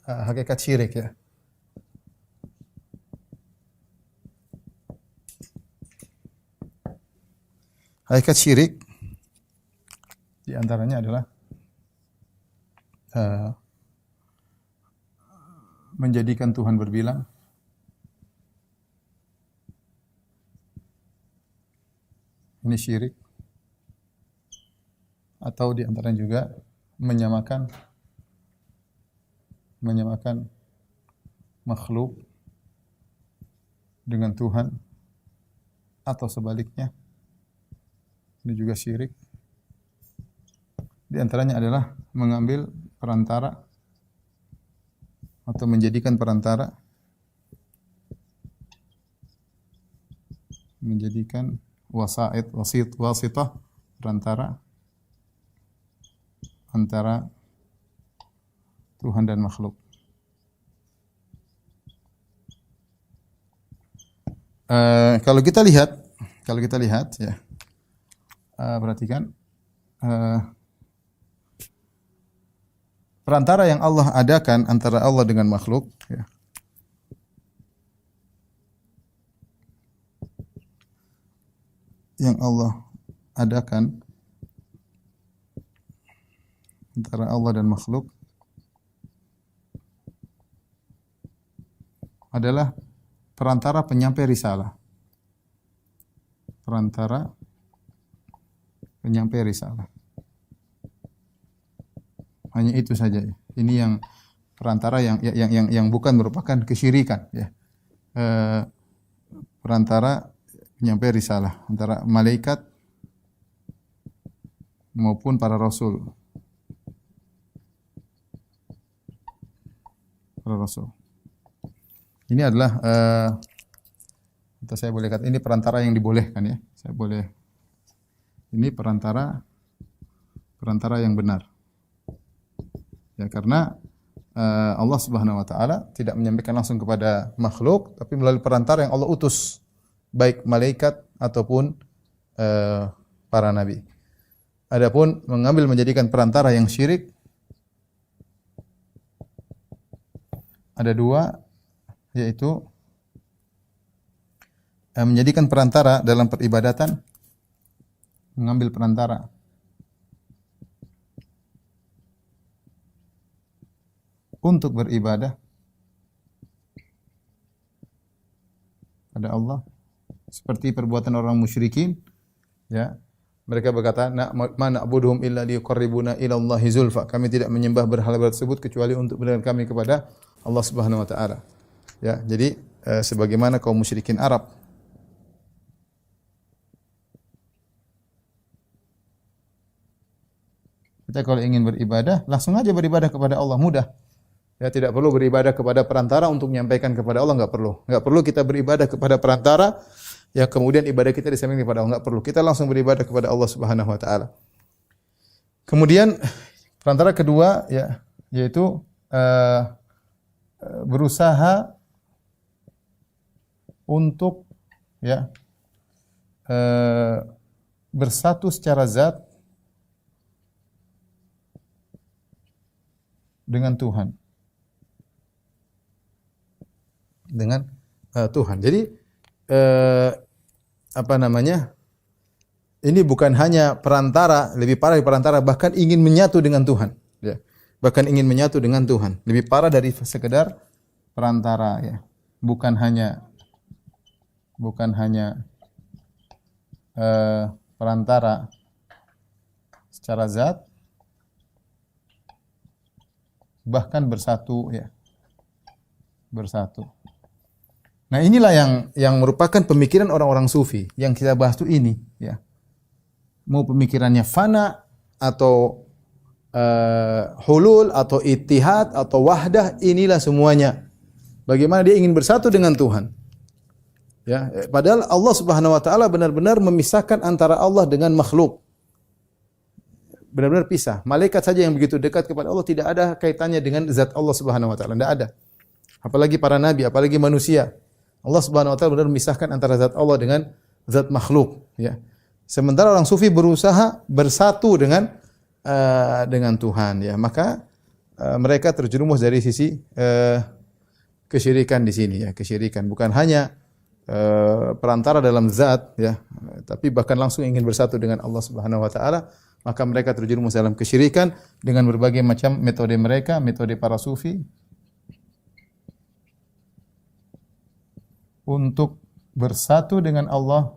hakikat syirik ya. Hakikat syirik di antaranya adalah menjadikan Tuhan berbilang, ini syirik, atau di antaranya juga menyamakan makhluk dengan Tuhan atau sebaliknya. Ini juga syirik. Di antaranya adalah mengambil perantara atau menjadikan perantara, menjadikan wasitah, perantara antara Tuhan dan makhluk. Kalau kita lihat ya, perhatikan perantara yang Allah adakan antara Allah dengan makhluk ya. Yang Allah adakan antara Allah dan makhluk adalah perantara penyampai risalah. Perantara penyampai risalah. Hanya itu saja. Ini yang perantara yang bukan merupakan kesyirikan ya. Perantara penyampai risalah antara malaikat maupun para rasul. Para rasul. Ini adalah atau saya boleh kata ini perantara yang dibolehkan ya. Saya boleh. Ini perantara yang benar. Ya, karena Allah Subhanahu wa taala tidak menyampaikan langsung kepada makhluk, tapi melalui perantara yang Allah utus, baik malaikat ataupun para nabi. Adapun menjadikan perantara yang syirik ada dua, yaitu menjadikan perantara dalam peribadatan, mengambil perantara untuk beribadah pada Allah, seperti perbuatan orang musyrikin ya. Mereka berkata, "Ma na'buduhum illa liyuqarribuna ila Allahi zulfa." Kami tidak menyembah berhala tersebut kecuali untuk mendekatkan kami kepada Allah Subhanahu wa taala. Ya, jadi sebagaimana kaum musyrikin Arab. Kita kalau ingin beribadah, langsung aja beribadah kepada Allah, mudah. Ya, tidak perlu beribadah kepada perantara untuk menyampaikan kepada Allah, enggak perlu. Enggak perlu kita beribadah kepada perantara, ya kemudian ibadah kita disampaikan kepada Allah, enggak perlu. Kita langsung beribadah kepada Allah Subhanahu wa taala. Kemudian perantara kedua ya, yaitu berusaha untuk ya bersatu secara zat dengan Tuhan. Dengan Tuhan. Jadi ini bukan hanya perantara, lebih parah dari perantara, bahkan ingin menyatu dengan Tuhan. Ya. Bahkan ingin menyatu dengan Tuhan. Lebih parah dari sekedar perantara. Ya. Bukan hanya perantara secara zat, bahkan bersatu. Ya. Bersatu. Nah, inilah yang merupakan pemikiran orang-orang sufi yang kita bahas tuh ini, ya. Mau pemikirannya fana atau hulul atau ittihad atau wahdah, inilah semuanya. Bagaimana dia ingin bersatu dengan Tuhan. Ya, padahal Allah Subhanahu wa taala benar-benar memisahkan antara Allah dengan makhluk. benar-benar pisah. Malaikat saja yang begitu dekat kepada Allah tidak ada kaitannya dengan zat Allah Subhanahu wa taala, tidak ada. Apalagi para nabi, apalagi manusia. Allah Subhanahu wa taala benar memisahkan antara zat Allah dengan zat makhluk, ya. Sementara orang sufi berusaha bersatu dengan Tuhan, ya. Maka mereka terjerumus dari sisi kesyirikan di sini, ya, kesyirikan bukan hanya perantara dalam zat, ya, tapi bahkan langsung ingin bersatu dengan Allah Subhanahu wa taala, maka mereka terjerumus dalam kesyirikan dengan berbagai macam metode mereka, metode para sufi untuk bersatu dengan Allah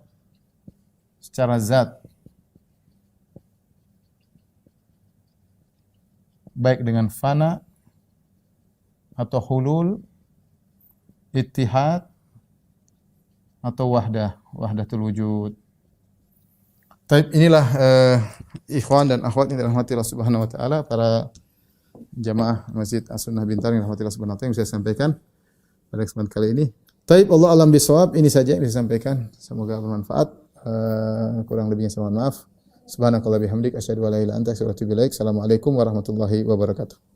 secara zat, baik dengan fana atau hulul, ittihad atau wahdatul wujud. Taib, inilah ikhwan dan akhwat yang dirahmati Allah Subhanahu wa taala, para jamaah Masjid As-Sunnah Bintan yang dirahmati Allah Subhanahu wa taala, yang saya sampaikan pada kesempatan kali ini. Taib, Allah alam bisawab, ini saja yang saya sampaikan. Semoga bermanfaat. Kurang lebihnya saya mohon maaf. Subhanakallah bihamdik asyhadu an la ilaha illa anta astaghfiruka wa atubu ilaik. Assalamualaikum warahmatullahi wabarakatuh.